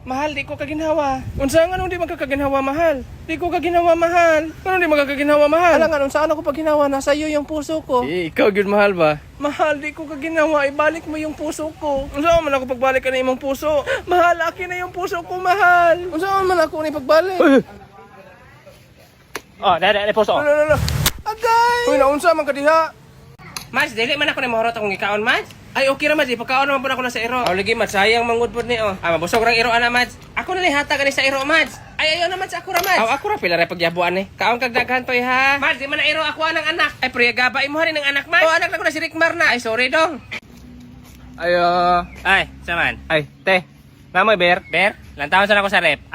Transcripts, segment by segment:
Mahal, di ko kaginhawa. Unsa nga nung di magkakaginhawa, mahal? Di ko kaginhawa, mahal. Ano di magkakaginhawa, mahal? Alam nga, unsa ano ko pag ginawa, nasa iyo yung puso ko. Ikaw yun, mahal ba? Mahal, di ko kaginawa, ibalik mo yung puso ko. Unsa man ako pagbalik ka na imong puso? Mahal, akin na yung puso ko, mahal. Unsa man ako ni pagbalik? Oh, dada puso. Lalo. Agay! Uy, naunsa man ka diha? Mads, dili man ako ni mahurot akong gikaon, Mads. Ay, okay na, Mads. Ipagkaon naman po na ako na sa iro. Oh, lagi, Mads. Sayang mangud pod ni, oh. Mabusog rang iro ana, Mads. Ako na ni hatag ani sa iro, Mads. Ay, ayaw naman sa ako ra, Mads. Ako ra pila ra pagyabuan ni. Kaon kag daghan toy, ha. Mads, di man na iro ako anang anak. Ay, priya gaba imo rin ng anak, Mads. Oh, anak na ko na si Rickmar na. Ay, sorry dong. Ay, saman. Ay, te. Namoy, Ber. Ber? Lantawon sa ako sa rep.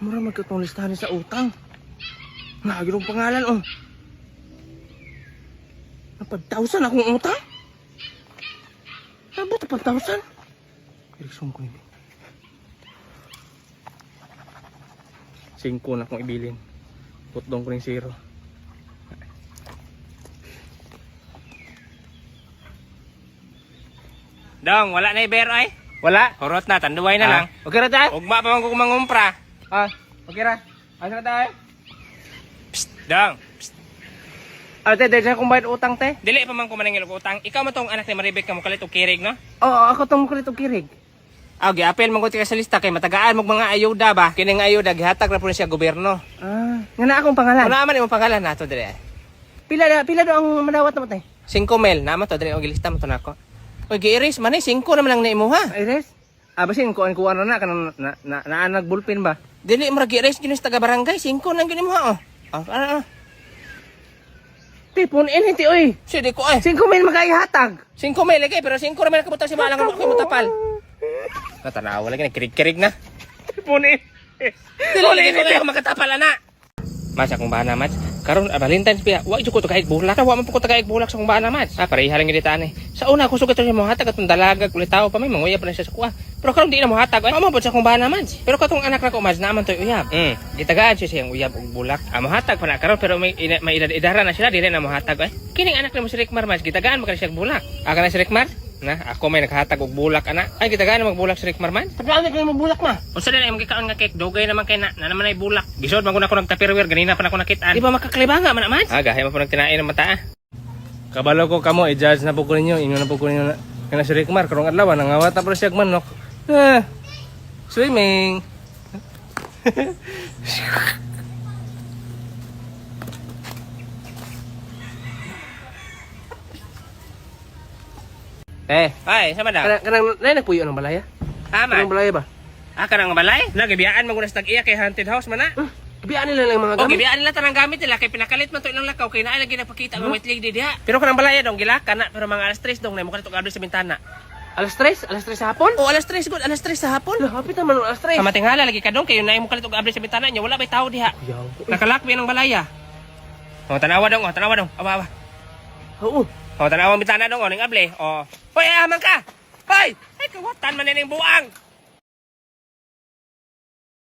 Mura magkatong listahan sa utang. Nagilong pangalan, oh. Napag-1,000 akong utang? Abot na 1,000? Direksyon ko ini. 5 na akong ibilin. Putdong ko ng 0. Dong, wala na Ber ay. Wala? Hurot na, tanduway na lang. Okay na tayo? Ugma pa man ko mangumpra. Okay ra. Asa na tayo? Dong. Ate, dahil kung bayad utang, te? Dili pa man ko maningil og utang. Ikaw man tong anak ni Maribek ka mo kalit og kirig, no? Oo, ako tong kulit og kirig. Giapel man ko ka sa lista kay matagaan mo mga ayuda ba? Kini nga ayuda gihatag ra po siya gobyerno. Nga na akong pangalan. Ano naman imong pangalan nato dire? Pila do ang madawat naman, te? 5,000 naman to dire og lista mo to nako. Oy, gi-erase man 5 naman lang na imo ha. Iris? Basin ko ano na kanang naanag bulpin ba? Dili mo ra gi-erase ginis taga barangay 5 lang gyud imo ha. Ano? Tipon hindi oy. Sige ko ay. 5,000 magaihatag. 5,000 lagi pero 5 ra man kabuta si malang mo mo tapal. Katanawa lagi na kirig-kirig na. Tipon Dili lagi ko kayo makatapal ana. Mas akong bana mas. Karon Valentine's Day, wa jud ko to kahit bulak. Wa man po ko tagaig bulak sa akong bana mas. Pareha lang gid ani. Sa una ako sugat sa mo hatag atong dalaga kulit tao pa may manguya pa na siya sa kuha. Pero karon di na mo hatag. Ay mo sa akong bana mas. Pero katong anak na ko mas naman toy uyab. Gitagaan siya siyang uyab og bulak. Amo hatag pa na karon pero may idara na sila dili na mo hatag ay. Kining anak ni mo si Rickmar mas gitagaan mo kana siya bulak. Aka na si Rickmar? Na, ako may naghatag og bulak ana. Ay gitagaan na magbulak si Rickmar man. Pagkaan kayo mo bulak ma. Unsa na imong gikaon nga cake dugay naman kay na naman ay bulak. Gisod man ko nagtapirwer ganina pa na ko nakitaan. Di ba makakalibangan man man? Gahay mo pa nagtinain ng mata. Kabalo ko kamo i-judge na po ko ninyo, inyo na po ko ninyo kana si Rickmar karong adlaw nangawat na pro siya manok. Swimming. Ay, sama daw. Kanang nagpuyo ng balaya? Tama. Kanang balaya ba? Kanang balay? Nagibiyaan mo guna sa tag-iya kay haunted house man na. Gibiyaan nila lang mga O, gamit. gibiyaan nila tanang gamit nila kay pinakalit man to ilang lakaw kay naa lagi nagpakita ng white lady diha. Pero kanang balaya dong gilakan na pero mga alas 3 dong na mo kanito abri sa bintana. Alas 3 sa hapon? O alas 3 good, alas 3 sa hapon. Hapit naman alas 3. Sa matinghala lagi ka dong kay na mo kanito abri sa bintana nya wala bay tao diha. Nakalakbi ng balaya. O tanawa dong, Aba. Oo. O tanawa ang bintana dong, o ning abli. O. Hoy, aman ka. Hoy! Ay kawatan man ning buang.